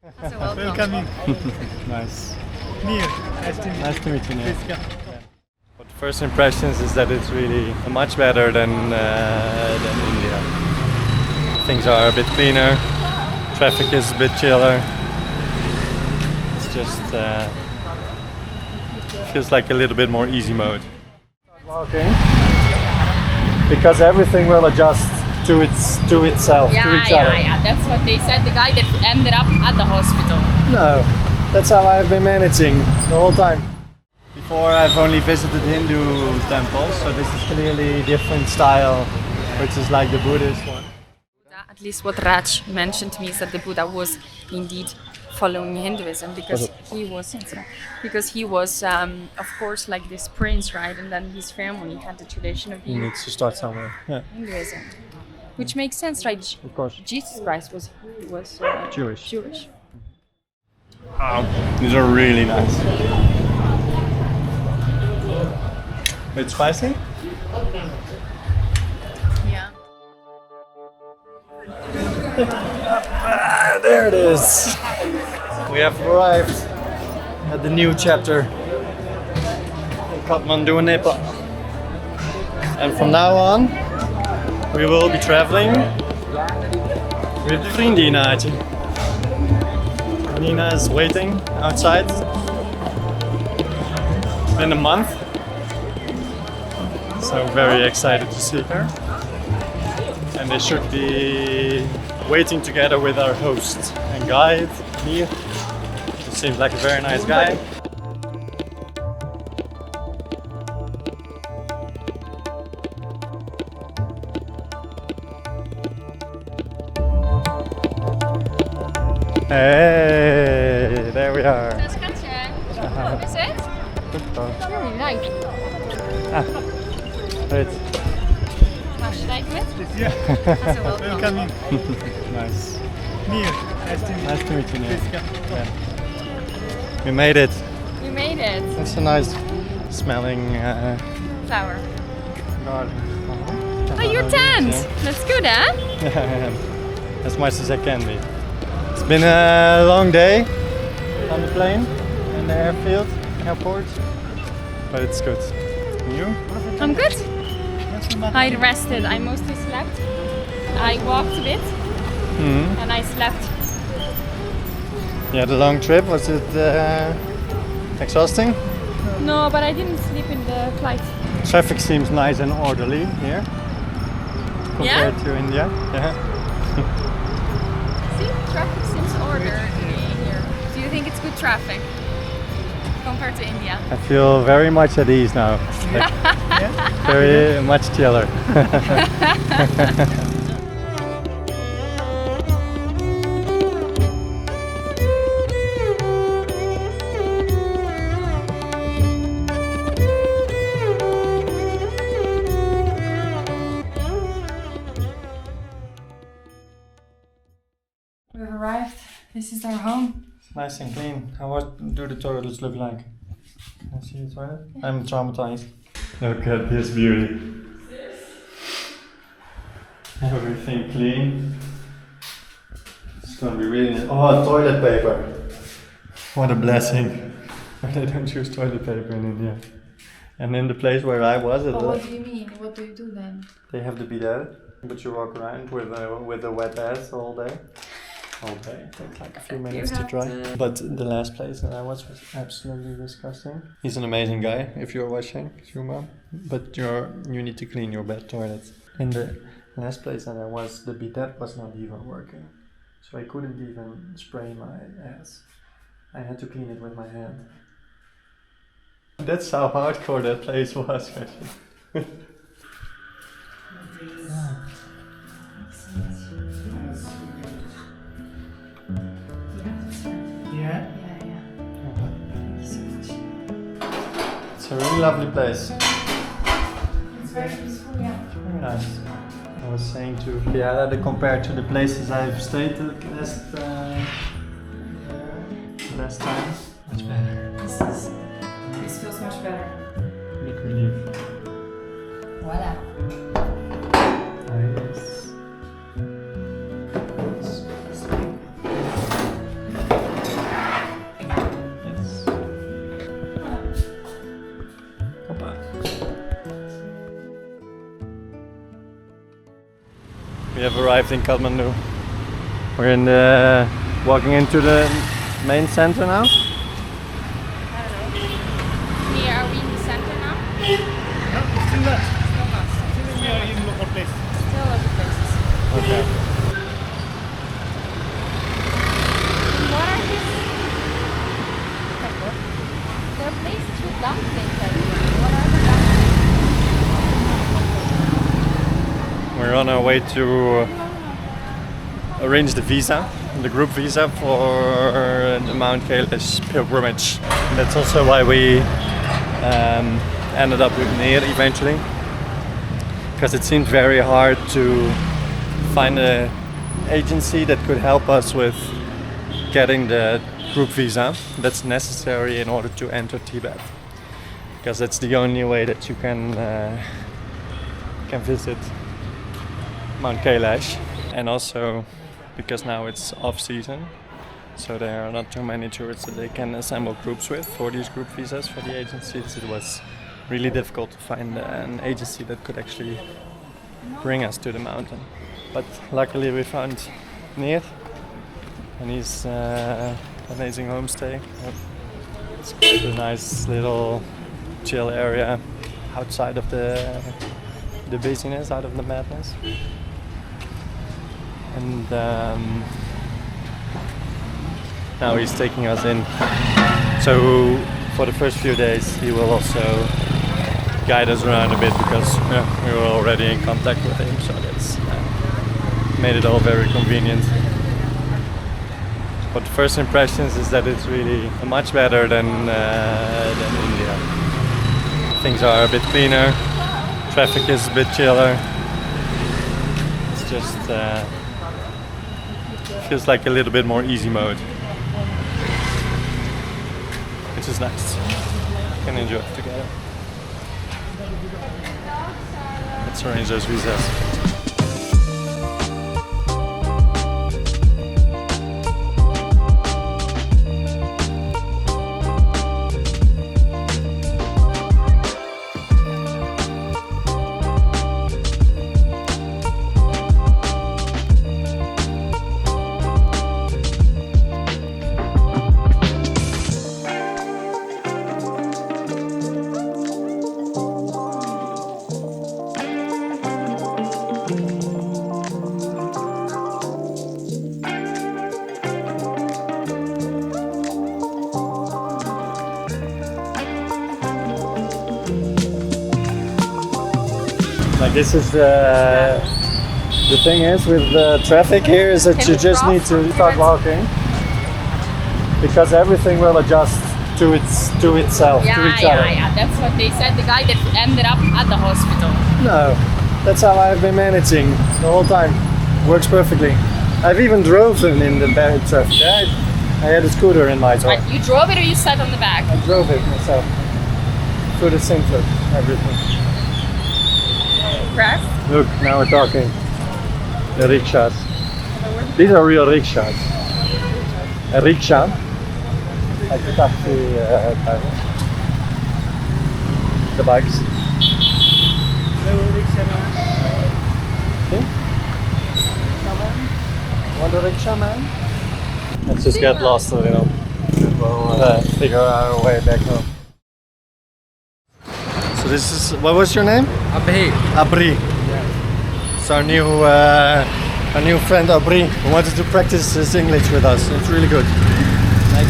So welcome. Welcome. Nice. Neil, nice to meet you. Nice to meet you, Neil. Please come. But first impressions is that it's really much better than India. Things are a bit cleaner, traffic is a bit chiller. It's just feels like a little bit more easy mode. Walking because everything will adjust to itself, to each other. Yeah. That's what they said. The guy that ended up at the hospital. No, that's how I've been managing the whole time. Before I've only visited Hindu temples, so this is clearly a different style, which is like the Buddhist one. At least what Raj mentioned to me is that the Buddha was indeed following Hinduism because he was of course like this prince, right? And then his family had the tradition of He being needs to start somewhere. Yeah, Hinduism, which makes sense, right? of course. Jesus Christ was Jewish. Jewish. These are really nice. Bit spicy? Yeah. There it is. We have arrived at the new chapter in Kathmandu, Nepal. And from now on, we will be traveling with vriendinaatje. Nina is waiting outside. It's been a month, so very excited to see her. And they should be waiting together with our host and guide, Mir. He seems like a very nice guy. Hey, there we are. Schatje, hoe is het? Very nice. Wait. Nou, schrijf met. Yeah. So welcome. Welcome. Nice. Neil, nice to meet you. Nice to meet you, Neil. Please come. We made it. We made it. It's a nice smelling Flower. garden. Oh, your tent. That's good, huh? As much as I can be. It's been a long day on the plane in the airport, but it's good. And you? I'm good. I rested. I mostly slept. I walked a bit Hmm. and I slept. Yeah, the long trip, was it exhausting? No, but I didn't sleep in the flight. Traffic seems nice and orderly here compared to India. Yeah. See, traffic seems ordered here. Do you think it's good traffic compared to India? I feel very much at ease now. Like, very much chiller. We've arrived. This is our home. Nice and clean. And what do the toilets look like? Can I see the toilet? I'm traumatized. Look at this beauty. Everything clean. It's gonna be really nice. Oh, toilet paper. What a blessing. They don't use toilet paper in India. And in the place where I was, What do you mean? What do you do then? they have the bidet, but you walk around with a wet ass all day. All day. Takes like a few minutes to have dry. to- But the last place that I was absolutely disgusting. He's an amazing guy if you're watching, Shuma. But you need to clean your bed toilet. In the last place that I was, the bidet was not even working. So I couldn't even spray my ass. I had to clean it with my hand. That's how hardcore that place was, actually. Yeah. It's a really lovely place. It's very peaceful, yeah. Very nice. I was saying to Piara that compared to the places I've stayed the last time, much better. This feels much better. Big relief. Voila. Nice. have arrived in Kathmandu. We're in the walking into the main center now. I don't know. Here, are we in the center now? No, still not. Still we are in local place. Still other places. Okay. And what are these? There are places with dumplings everywhere. What are the dumplings? We're on our way to arrange the visa, the group visa for the Mount Kailash pilgrimage. And that's also why we ended up with Neer eventually, because it seemed very hard to find an agency that could help us with getting the group visa that's necessary in order to enter Tibet, because that's the only way that you can visit Mount Kailash. And also because now it's off season, so there are not too many tourists that they can assemble groups with for these group visas for the agencies. It was really difficult to find an agency that could actually bring us to the mountain. But luckily we found Neer and his amazing homestay. It's quite a nice little chill area outside of the busyness, out of the madness. And now he's taking us in. So for the first few days he will also guide us around a bit, because we were already in contact with him, so that's made it all very convenient. But the first impressions is that it's really much better than India. Things are a bit cleaner, traffic is a bit chiller. It's just feels like a little bit more easy mode, which is nice. We can enjoy it together. Let's arrange those visas. Like this is the thing is with the traffic here is that you just need to start walking, because everything will adjust to itself, to each other. Yeah. That's what they said. The guy that ended up at the hospital. No, that's how I've been managing the whole time. Works perfectly. I've even driven in the bad traffic. I had a scooter in my car. Right, you drove it or you sat on the back? I drove it myself. Through the center, everything. Impressed? Look, now we're talking. The rickshaws. These are real rickshaws. A rickshaw. Like the taxi driver. The bikes. See? Want a rickshaw, man? Let's just get lost a little. And we'll figure our way back home. So this is, what was your name? Abhi. Abri. It's our new friend Abri, who wanted to practice his English with us. It's really good. Like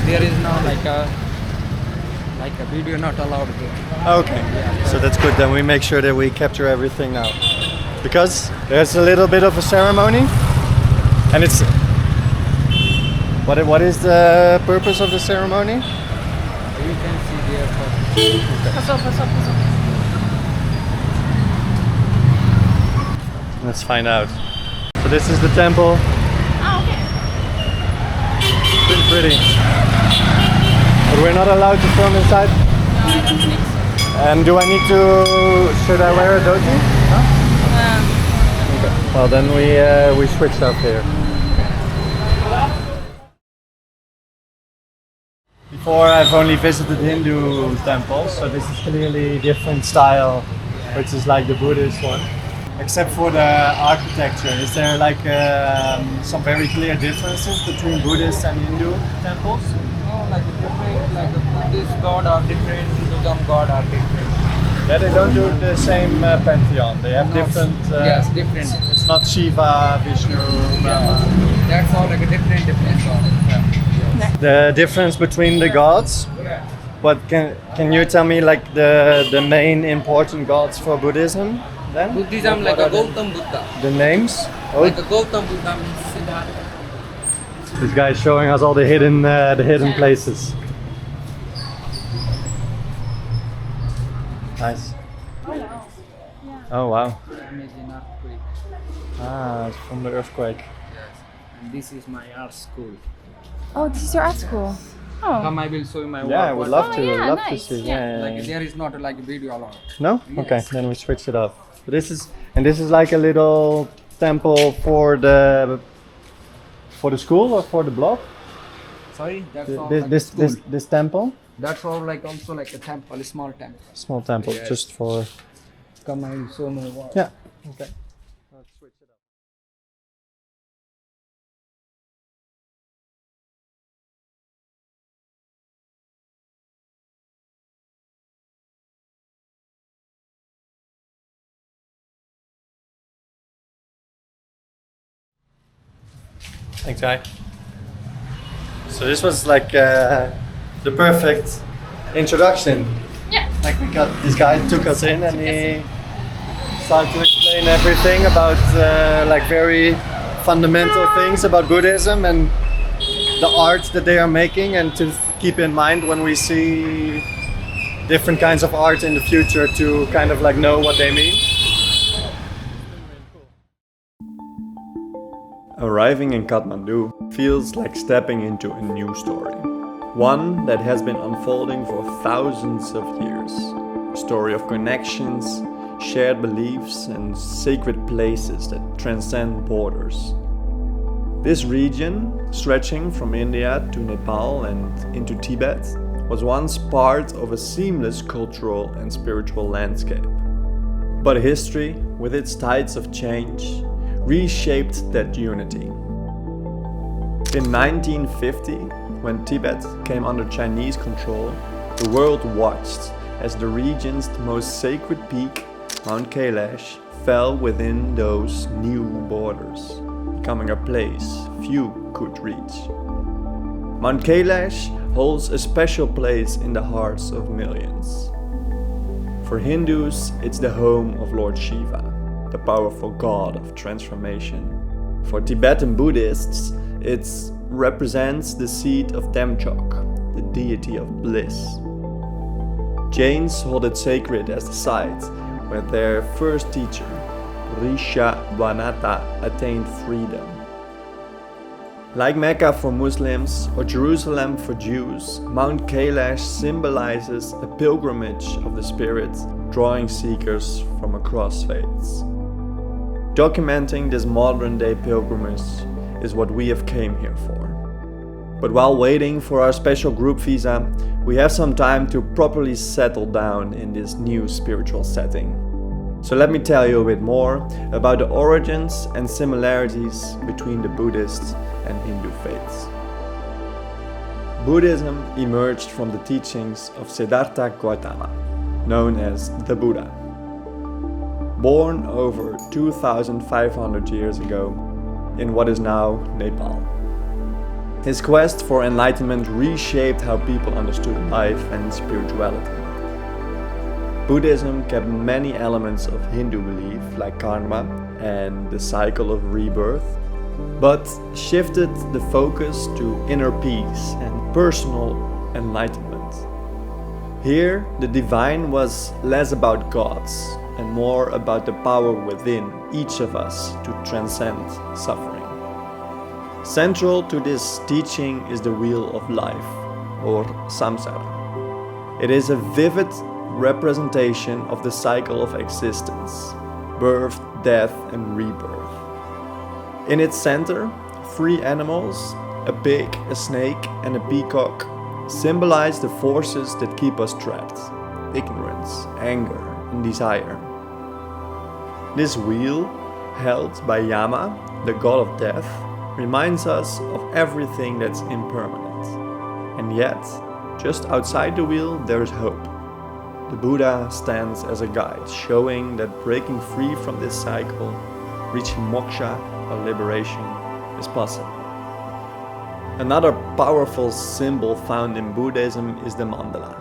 there is now like a video not allowed here. Okay, so that's good. Then we make sure that we capture everything now, because there's a little bit of a ceremony, and it's what is the purpose of the ceremony? You can see there for Let's find out. So this is the temple. Oh, okay. Pretty pretty. But we're not allowed to film inside. No, I don't think so. And do I need to? Should I wear a dhoti? Okay. Well, then we switched up here. Before I've only visited Hindu temples, so this is clearly different style, which is like the Buddhist one. Except for the architecture, is there like some very clear differences between Buddhist and Hindu temples? No, like different, like the Buddhist god are different, Hinduism god are different. Yeah, they don't do the same pantheon. They have No, different. yes, different. It's not Shiva, Vishnu, Brahma. That's all like a different god. The difference between the gods. Yeah. What can you tell me like the main important gods for Buddhism? Then Buddhism like a Gautam Buddha. the names. Oh, Like a Gautam Buddha means Siddhartha. this guy is showing us all the hidden places. Nice. Oh wow. Damage in earthquake. Ah, it's from the earthquake. Yes. And this is my art school. Oh, this is your art school. Oh. Come, I will show you my work. Yeah, I would love to. yeah, love nice. to see. Yeah. Yeah. Like there is not like a video allowed. No? Yes. Okay, then we switch it up. This is like a little temple for the school or for the block. Sorry, that's all This like this, a school. this temple, That's all like also like a temple, a small temple. small temple, Yes. just for. Come, I will show my work. Yeah. Okay. Let's switch it up. Thanks, Guy. So this was like the perfect introduction. Yeah. Like we got this guy took us in and he started to explain everything about like very fundamental things about Buddhism and the art that they are making, and to keep in mind when we see different kinds of art in the future to kind of like know what they mean. Arriving in Kathmandu feels like stepping into a new story. One that has been unfolding for thousands of years. A story of connections, shared beliefs, and sacred places that transcend borders. This region, stretching from India to Nepal and into Tibet, was once part of a seamless cultural and spiritual landscape. But history, with its tides of change, reshaped that unity. In 1950, when Tibet came under Chinese control, the world watched as the region's most sacred peak, Mount Kailash, fell within those new borders, becoming a place few could reach. Mount Kailash holds a special place in the hearts of millions. For Hindus, it's the home of Lord Shiva, the powerful god of transformation. For Tibetan Buddhists, it represents the seat of Demchok, the deity of bliss. Jains hold it sacred as the site where their first teacher, Risha Vanata, attained freedom. Like Mecca for Muslims or Jerusalem for Jews, Mount Kailash symbolizes a pilgrimage of the spirit, drawing seekers from across faiths. Documenting this modern-day pilgrimage is what we have came here for. But while waiting for our special group visa, we have some time to properly settle down in this new spiritual setting. So let me tell you a bit more about the origins and similarities between the Buddhist and Hindu faiths. Buddhism emerged from the teachings of Siddhartha Gautama, known as the Buddha. Born over 2,500 years ago in what is now Nepal. His quest for enlightenment reshaped how people understood life and spirituality. Buddhism kept many elements of Hindu belief like karma and the cycle of rebirth, but shifted the focus to inner peace and personal enlightenment. Here, the divine was less about gods and more about the power within each of us to transcend suffering. Central to this teaching is the wheel of life, or samsara. It is a vivid representation of the cycle of existence, birth, death, and rebirth. In its center, three animals, a pig, a snake, and a peacock, symbolize the forces that keep us trapped: ignorance, anger, and desire. This wheel, held by Yama, the god of death, reminds us of everything that's impermanent. And yet, just outside the wheel, there is hope. The Buddha stands as a guide, showing that breaking free from this cycle, reaching moksha or liberation, is possible. Another powerful symbol found in Buddhism is the mandala.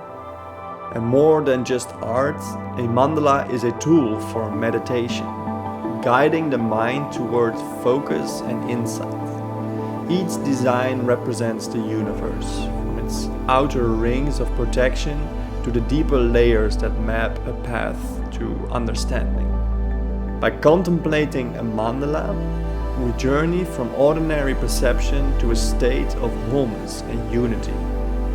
And more than just art, a mandala is a tool for meditation, guiding the mind towards focus and insight. Each design represents the universe, from its outer rings of protection to the deeper layers that map a path to understanding. By contemplating a mandala, we journey from ordinary perception to a state of wholeness and unity,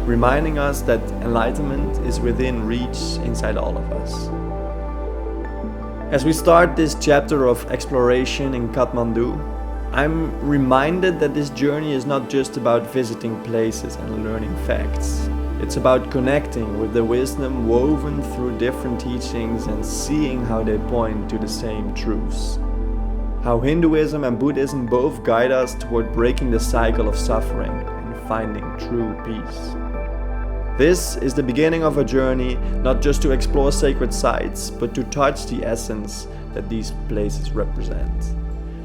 reminding us that enlightenment is within reach inside all of us. As we start this chapter of exploration in Kathmandu, I'm reminded that this journey is not just about visiting places and learning facts. It's about connecting with the wisdom woven through different teachings and seeing how they point to the same truths. How Hinduism and Buddhism both guide us toward breaking the cycle of suffering and finding true peace. This is the beginning of a journey not just to explore sacred sites, but to touch the essence that these places represent.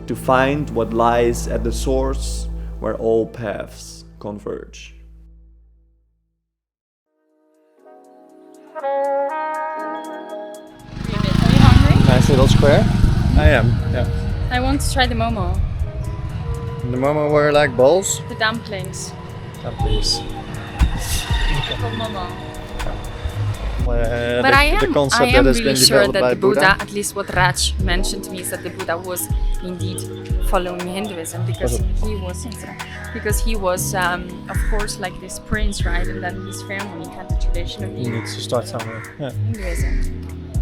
To find what lies at the source where all paths converge. Are you hungry? Nice little square. I am, yeah. I want to try the momo, The momo were like bowls. the dumplings. Please. Called momo. But But I am has really been sure developed that by the Buddha, at least what Raj mentioned to me, is that the Buddha was indeed following Hinduism because he was of course like this prince, right? And then his family had the tradition of You need to start somewhere. Yeah, Hinduism,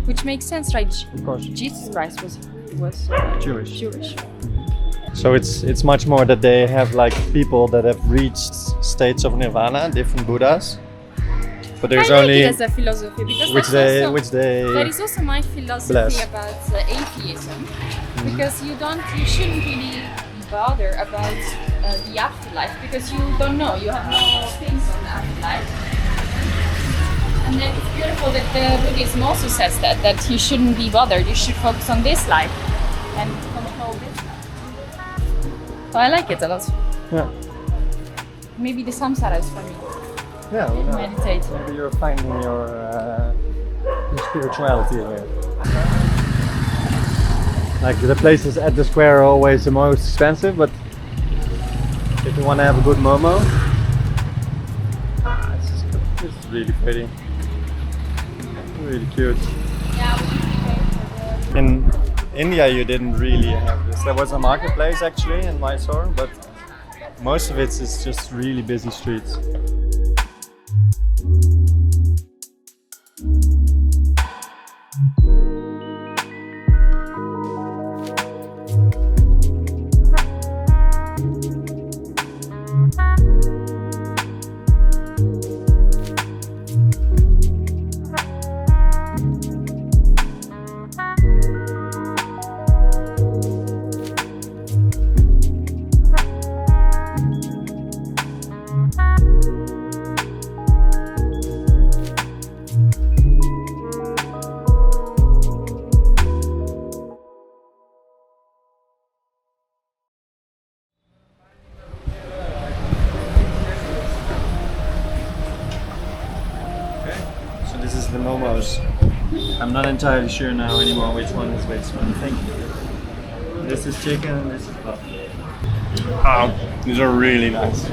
which makes sense, right? of course. Jesus Christ was Jewish. Jewish. So it's much more that they have like people that have reached states of nirvana, different Buddhas. But there's I only like it as a philosophy because which they that is also my philosophy bless. about atheism, because you shouldn't really bother about the afterlife because you don't know, you have no things on the afterlife. And then it's beautiful that the Buddhism also says that you shouldn't be bothered, you should focus on this life and control this life. So I like it a lot. yeah. Maybe the samsara is for me. Yeah, well, no. Meditate. Maybe you're finding your spirituality here. Like the places at the square are always the most expensive, but if you want to have a good momo, it's really pretty, really cute. Yeah, In India, you didn't really have this. There was a marketplace actually in Mysore, but most of it is just really busy streets. This is the momos. I'm not entirely sure now anymore which one is which one. I think this is chicken and this is pork. Oh, these are really nice.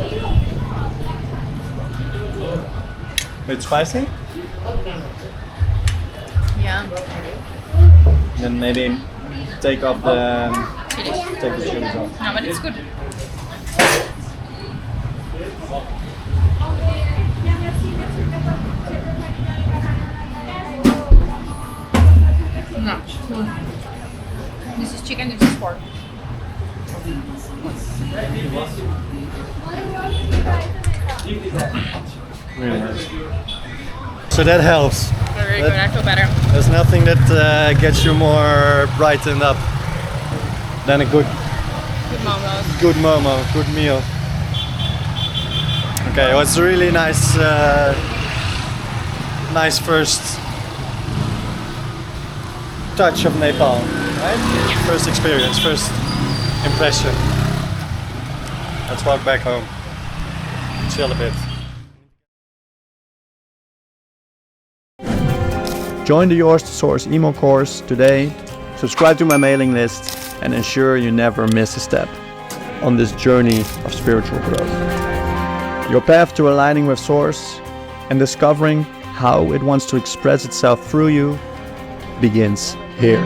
Bit spicy? yeah. Then maybe take off the chili off. No, but it's good. No. This is chicken, this is pork. Really nice. So that helps. Very very good. I feel better. There's nothing that gets you more brightened up than a good momo, good meal. Okay, well, it's a really nice, nice first touch of Nepal, right? First experience, first impression. Let's walk back home, chill a bit. Join the Yours to Source email course today, subscribe to my mailing list, and ensure you never miss a step on this journey of spiritual growth. Your path to aligning with Source and discovering how it wants to express itself through you begins here.